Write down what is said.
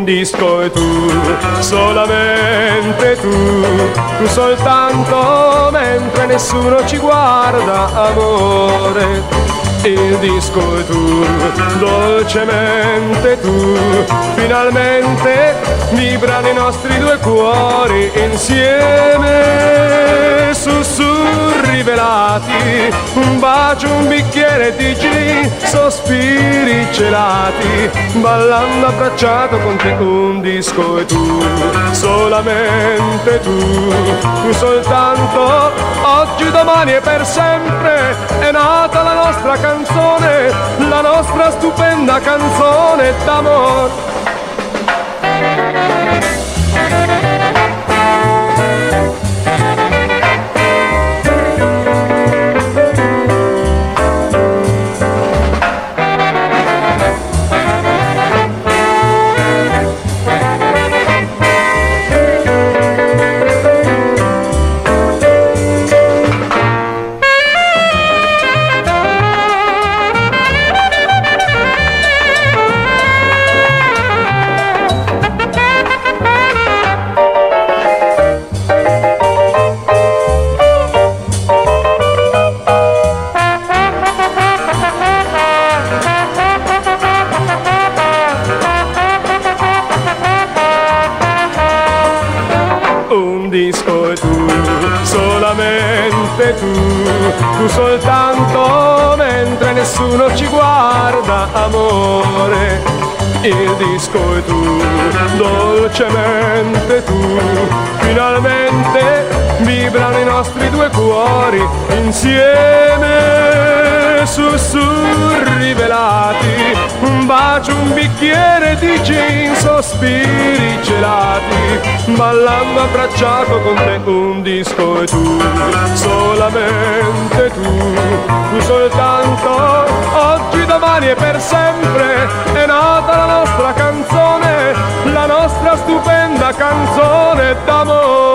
disco e tu, solamente tu soltanto mentre nessuno ci guarda, amore. Il disco e tu, dolcemente tu, finalmente vibrano i nostri due cuori insieme, sussurri velati, un bacio, un bicchiere di gin, sospiri celati, ballando abbracciato con te. Un disco e tu, solamente tu soltanto, oggi, domani e per sempre è nata la nostra canzone, la nostra stupenda canzone d'amore. Un disco e tu, solamente tu soltanto mentre nessuno ci guarda, amore. Il disco e tu, dolcemente tu, finalmente vibrano i nostri due cuori insieme, sussurri velati, un bacio, un bicchiere di gin, sospiri celati, ballando abbracciato con te. Un disco e tu, solamente tu soltanto, oggi, domani e per sempre è nata la nostra canzone, la nostra stupenda canzone d'amore.